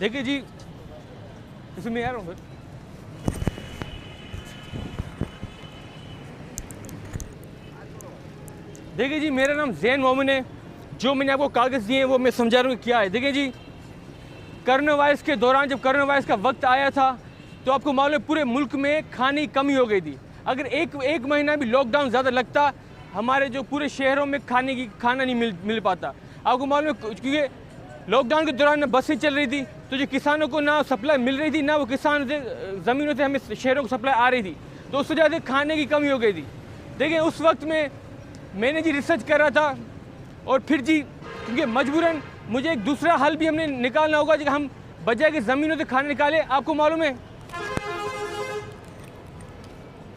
देखिए जी, इसमें मैं आ रहा हूँ फिर। देखिए जी, मेरा नाम ज़ैन मोमिन है। जो मैंने आपको कागज़ दिए हैं वो मैं समझा रहा हूँ क्या है। देखिए जी, कोरोना वायरस के दौरान जब कोरोना वायरस का वक्त आया था तो आपको मालूम है पूरे मुल्क में खाने की कमी हो गई थी। अगर एक महीना भी लॉकडाउन ज़्यादा लगता, हमारे जो पूरे शहरों में खाना नहीं मिल पाता। आपको मालूम है क्योंकि लॉकडाउन के दौरान बसें चल रही थी, तो जो किसानों को ना सप्लाई मिल रही थी, ना वो किसान से ज़मीनों से हमें शहरों को सप्लाई आ रही थी, तो उससे ज़्यादा खाने की कमी हो गई थी। देखिए उस वक्त में मैंने जी रिसर्च कर रहा था, और फिर जी क्योंकि मजबूरन मुझे एक दूसरा हल भी हमने निकालना होगा कि हम बजाय के ज़मीनों से खाना निकालें। आपको मालूम है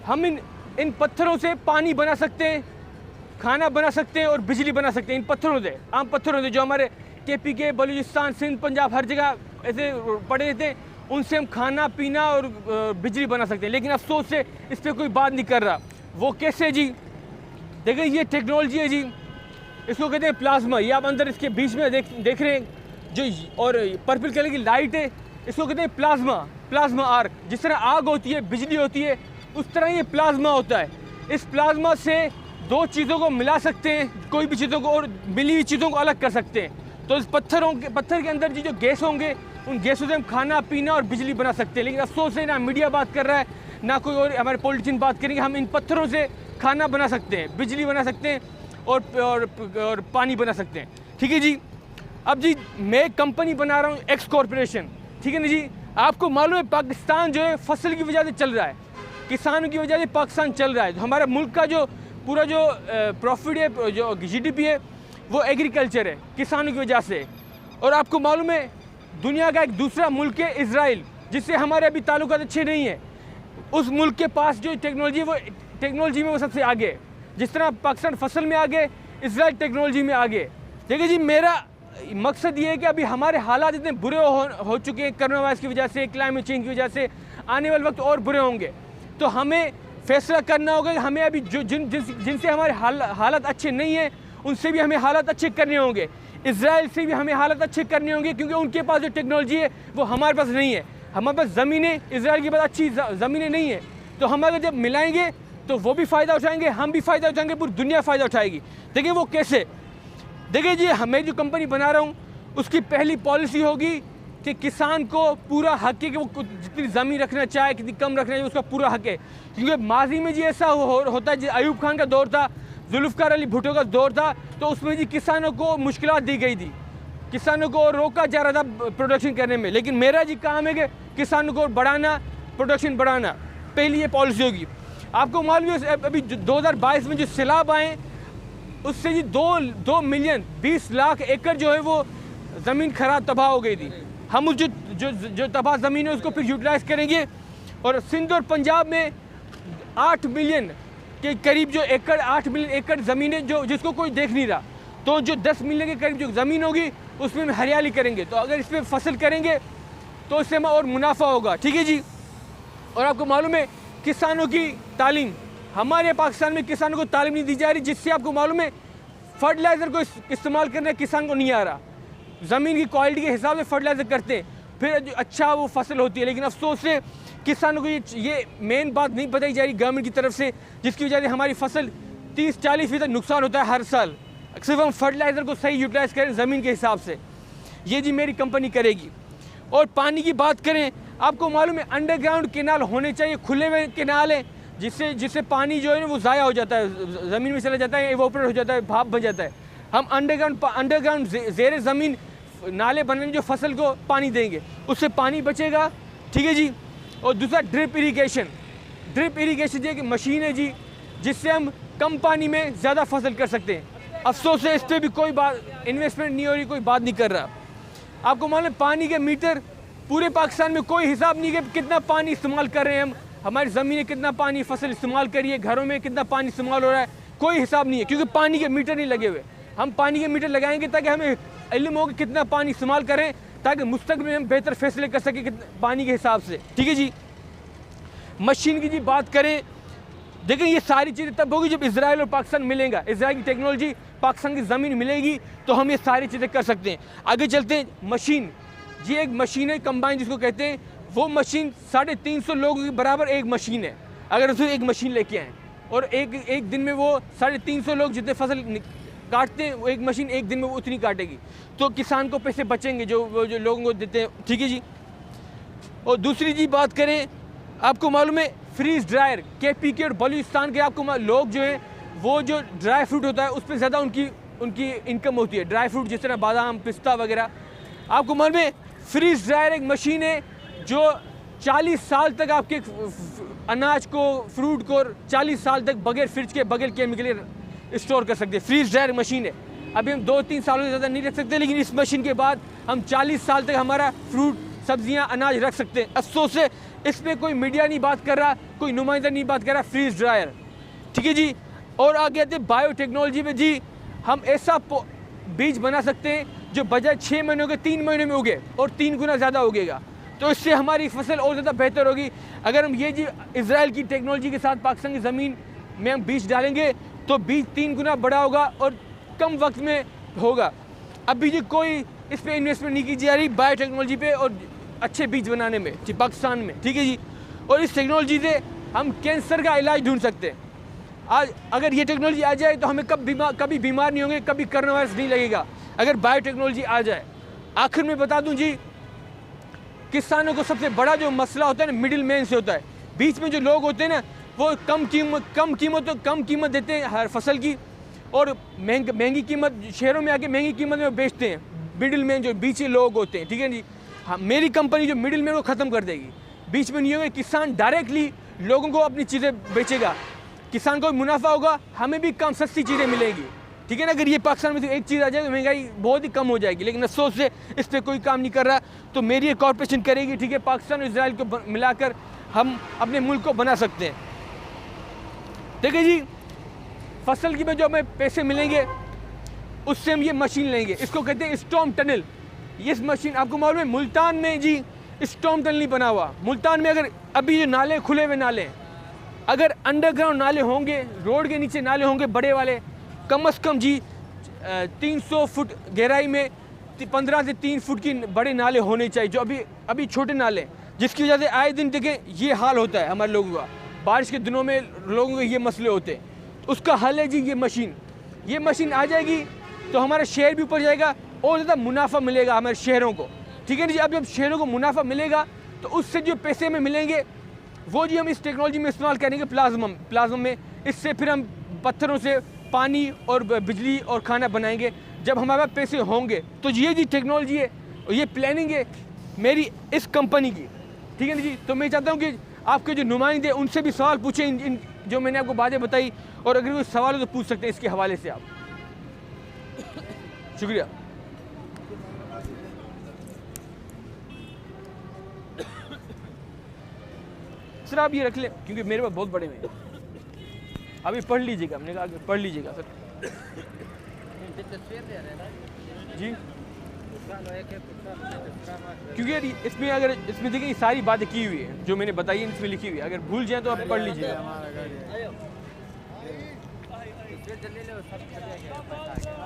हम इन पत्थरों से पानी बना सकते हैं, खाना बना सकते हैं और बिजली बना सकते हैं। इन पत्थरों से, आम पत्थरों से जो हमारे KPK, बलूचिस्तान, सिंध, पंजाब हर जगह ऐसे पड़े रहते हैं, उनसे हम खाना पीना और बिजली बना सकते हैं। लेकिन अफसोस से इस पर कोई बात नहीं कर रहा। वो कैसे जी? देखिए ये टेक्नोलॉजी है जी, इसको कहते हैं प्लाज्मा। ये आप अंदर इसके बीच में देख रहे हैं जो, और पर्पल कलर की लाइट है, इसको कहते हैं प्लाज्मा आर्क। जिस तरह आग होती है, बिजली होती है, उस तरह ये प्लाज्मा होता है। इस प्लाज्मा से दो चीज़ों को मिला सकते हैं, कोई भी चीज़ों को, और मिली हुई चीज़ों को अलग कर सकते हैं। तो इस पत्थर के अंदर जो गैस होंगे, उन गैसों से हम खाना पीना और बिजली बना सकते हैं। लेकिन अफसोस है ना मीडिया बात कर रहा है, ना कोई और हमारे पॉलिटिशियन बात करेंगे। हम इन पत्थरों से खाना बना सकते हैं, बिजली बना सकते हैं और पानी बना सकते हैं। ठीक है जी। अब जी मैं एक कंपनी बना रहा हूँ, एक्स कॉरपोरेशन। ठीक है ना जी। आपको मालूम है पाकिस्तान जो है फसल की वजह से चल रहा है, किसानों की वजह से पाकिस्तान चल रहा है। तो हमारे मुल्क का जो पूरा जो प्रॉफिट है, जो GDP है, वो एग्रीकल्चर है, किसानों की वजह से। और आपको मालूम है दुनिया का एक दूसरा मुल्क है इजराइल, जिससे हमारे अभी ताल्लुकात अच्छे नहीं है। उस मुल्क के पास जो टेक्नोलॉजी है, वो टेक्नोलॉजी में वो सबसे आगे है। जिस तरह पाकिस्तान फसल में आगे, इजराइल टेक्नोलॉजी में आगे। देखिए जी, मेरा मकसद ये है कि अभी हमारे हालात इतने बुरे हो चुके हैं कोरोना वायरस की वजह से, क्लाइमेट चेंज की वजह से, आने वाले वक्त और बुरे होंगे। तो हमें फैसला करना होगा कि हमें अभी जो जिनसे हमारे हालात अच्छे नहीं हैं, उनसे भी हमें हालात अच्छे करने होंगे। इजराइल से भी हमें हालात अच्छे करने होंगे, क्योंकि उनके पास जो टेक्नोलॉजी है वो हमारे पास नहीं है। हमारे पास ज़मीनें, इजराइल के पास अच्छी ज़मीनें नहीं है। तो हम अगर जब मिलाएंगे तो वो भी फ़ायदा उठाएंगे, हम भी फ़ायदा उठाएंगे, पूरी दुनिया फ़ायदा उठाएगी। देखिए वो कैसे? देखिए जी, मैं जो कंपनी बना रहा हूँ उसकी पहली पॉलिसी होगी कि किसान को पूरा हक है कि वो जितनी ज़मीन रखना चाहे, कितनी कम रखना चाहिए, उसका पूरा हक है। क्योंकि माजी में जी ऐसा होता है, अयूब खान का दौर था, जुल्फ़िकार अली भुट्टो का दौर था, तो उसमें जी किसानों को मुश्किलात दी गई थी, किसानों को रोका जा रहा था प्रोडक्शन करने में। लेकिन मेरा जी काम है कि किसानों को बढ़ाना, प्रोडक्शन बढ़ाना, पहली ये पॉलिसी होगी। आपको मालूम है अभी 2022 में जो सैलाब आए, उससे जी 2 मिलियन 20 लाख एकड़ जो है वो ज़मीन खराब तबाह हो गई थी। हम उस जो तबाह ज़मीन है उसको फिर यूटिलाइज़ करेंगे। और सिंध और पंजाब में 8 मिलियन के करीब जो एकड़, 8 मिलियन एकड़ ज़मीन है जो जिसको कोई देख नहीं रहा। तो जो 10 मिलियन के करीब जो ज़मीन होगी उसमें हम हरियाली करेंगे। तो अगर इस पर फसल करेंगे तो इससे हमें और मुनाफा होगा। ठीक है जी। और आपको मालूम है किसानों की तालीम, हमारे पाकिस्तान में किसानों को तालीम नहीं दी जा रही, जिससे आपको मालूम है फर्टिलाइज़र को इस्तेमाल करना किसान को नहीं आ रहा। ज़मीन की क्वालिटी के हिसाब से फर्टिलाइज़र करते हैं, फिर अच्छा वो फसल होती है। लेकिन अफसोस से किसानों को ये मेन बात नहीं बताई जा रही गवर्नमेंट की तरफ से, जिसकी वजह से हमारी फसल 30-40% नुकसान होता है हर साल। सिर्फ हम फर्टिलाइज़र को सही यूटिलाइज़ करें ज़मीन के हिसाब से, ये जी मेरी कंपनी करेगी। और पानी की बात करें, आपको मालूम है अंडरग्राउंड केनाल होने चाहिए, खुले हुए केनाल हैं, जिससे पानी जो है ना वो ज़ाया हो जाता है, ज़मीन में चला जाता है, एवोपरेट हो जाता है, भाप बन जाता है। हम अंडरग्राउंड ज़ेर ज़मीन नाले बनाने जो फसल को पानी देंगे, उससे पानी बचेगा। ठीक है जी। और दूसरा ड्रिप इरीगेशन जो कि मशीन है जी, जिससे हम कम पानी में ज़्यादा फसल कर सकते हैं। अफसोस है इस पर भी कोई बात इन्वेस्टमेंट नहीं हो रही, कोई बात नहीं कर रहा। आपको मालूम है पानी के मीटर पूरे पाकिस्तान में कोई हिसाब नहीं है कि कितना पानी इस्तेमाल कर रहे हैं हम, हमारी ज़मीनें कितना पानी फसल इस्तेमाल करिए, घरों में कितना पानी इस्तेमाल हो रहा है, कोई हिसाब नहीं है, क्योंकि पानी के मीटर नहीं लगे हुए। हम पानी के मीटर लगाएंगे ताकि हमें इल्म हो कि कितना पानी इस्तेमाल करें, ताकि मुस्तकबिल में हम बेहतर फैसले कर सकें पानी के हिसाब से। ठीक है जी। मशीन की जी बात करें, देखिए ये सारी चीज़ें तब होगी जब इजराइल और पाकिस्तान मिलेगा। इजराइल की टेक्नोलॉजी, पाकिस्तान की ज़मीन मिलेगी तो हम ये सारी चीज़ें कर सकते हैं। आगे चलते हैं, मशीन ये एक मशीन है कंबाइन जिसको कहते हैं, वो मशीन 350 लोगों के बराबर एक मशीन है। अगर उसे एक मशीन लेके आए और एक दिन में वो 350 लोग जितने फसल काटते हैं, वो एक मशीन एक दिन में वो उतनी काटेगी, तो किसान को पैसे बचेंगे जो लोगों को देते हैं। ठीक है जी। और दूसरी जी बात करें, आपको मालूम है फ्रीज ड्रायर KPK और बलूचिस्तान के आपको लोग जो है वो जो ड्राई फ्रूट होता है उस पर ज़्यादा उनकी इनकम होती है। ड्राई फ्रूट जिस तरह बादाम, पिस्ता वगैरह। आपको मालूम है फ्रीज ड्रायर एक मशीन है जो 40 साल तक आपके अनाज को, फ्रूट को 40 साल तक बगैर फ्रिज के, बगैर केमिकल स्टोर कर सकते हैं। फ्रीज ड्रायर मशीन है। अभी हम 2-3 सालों से ज़्यादा नहीं रख सकते, लेकिन इस मशीन के बाद हम 40 साल तक हमारा फ्रूट, सब्जियां, अनाज रख सकते हैं। अफसोस है इस पर कोई मीडिया नहीं बात कर रहा, कोई नुमाइंदा नहीं बात कर रहा। फ्रीज ड्रायर, ठीक है जी। और आगे आते बायोटेक्नोलॉजी में जी, हम ऐसा बीज बना सकते हैं जो बजाय 6 महीनों के 3 महीने में उगे और 3 गुना ज़्यादा उगेगा, तो इससे हमारी फसल और ज़्यादा बेहतर होगी। अगर हम ये जी इजराइल की टेक्नोलॉजी के साथ पाकिस्तान की ज़मीन में हम बीज डालेंगे तो बीज 3 गुना बड़ा होगा और कम वक्त में होगा। अभी जी कोई इस पर इन्वेस्टमेंट नहीं की जा रही बायोटेक्नोलॉजी पे और अच्छे बीज बनाने में जी पाकिस्तान में। ठीक है जी। और इस टेक्नोलॉजी से हम कैंसर का इलाज ढूंढ सकते हैं। आज अगर ये टेक्नोलॉजी आ जाए तो हमें कभी बीमार नहीं होंगे, कभी कोरोना वायरस नहीं लगेगा, अगर बायोटेक्नोलॉजी आ जाए। आखिर में बता दूं जी, किसानों को सबसे बड़ा जो मसला होता है ना, मिडिल मैन से होता है। बीच में जो लोग होते हैं ना, वो कम कीमत देते हैं हर फसल की, और महंगी कीमत शहरों में आके महंगी कीमत में बेचते हैं। मिडिल मैन जो बीच के लोग होते हैं, ठीक है जी। हाँ, मेरी कंपनी जो मिडिल मैन को ख़त्म कर देगी। बीच में नहीं होगा, किसान डायरेक्टली लोगों को अपनी चीज़ें बेचेगा, किसान को भी मुनाफा होगा, हमें भी कम सस्ती चीज़ें मिलेंगी। ठीक है ना। अगर ये पाकिस्तान में से एक चीज़ आ जाए तो महंगाई बहुत ही कम हो जाएगी, लेकिन अफसोस से इस पर कोई काम नहीं कर रहा। तो मेरी एक कॉर्पोरेशन करेगी, ठीक है। पाकिस्तान और इजराइल को मिलाकर हम अपने मुल्क को बना सकते हैं। देखिए जी, फसल की में जो हमें पैसे मिलेंगे उससे हम ये मशीन लेंगे, इसको कहते हैं स्टॉर्म टनल। ये मशीन आपको मालूम है मुल्तान में जी स्टॉर्म टनल नहीं बना हुआ। मुल्तान में अगर अभी ये नाले खुले हुए नाले हैं, अगर अंडरग्राउंड नाले होंगे, रोड के नीचे नाले होंगे बड़े वाले, कम से कम जी 300 फुट गहराई में 15 से 3 फुट की बड़े नाले होने चाहिए, जो अभी छोटे नाले हैं, जिसकी वजह से आए दिन देखें ये हाल होता है हमारे लोगों का। बारिश के दिनों में लोगों के ये मसले होते हैं। उसका हल है जी ये मशीन आ जाएगी तो हमारा शहर भी ऊपर जाएगा और ज़्यादा मुनाफा मिलेगा हमारे शहरों को। ठीक है जी। अब जब शहरों को मुनाफा मिलेगा तो उससे जो पैसे में मिलेंगे वो जी हम इस टेक्नोलॉजी में इस्तेमाल करेंगे प्लाज्मा में। इससे फिर हम पत्थरों से पानी और बिजली और खाना बनाएंगे। जब हमारे पास पैसे होंगे तो ये जी टेक्नोलॉजी है, ये प्लानिंग है मेरी इस कंपनी की। ठीक है ना जी। तो मैं चाहता हूँ कि आपके जो नुमाइंदे उनसे भी सवाल पूछें इन जो मैंने आपको बातें बताई, और अगर कोई सवाल हो तो पूछ सकते हैं इसके हवाले से आप। शुक्रिया। सर आप ये रख लें क्योंकि मेरे पास बहुत बड़े में, अभी पढ़ लीजिएगा। हमने कहा पढ़ लीजिएगा सर जी, क्योंकि यार इसमें अगर इसमें देखिए सारी बातें की हुई है जो मैंने बताई है, इसमें लिखी हुई है। अगर भूल जाए तो आप पढ़ लीजिएगा।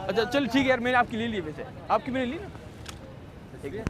अच्छा चल ठीक है यार, मैंने आपकी ले ली, वैसे आपकी मैंने ली ना, ठीक है।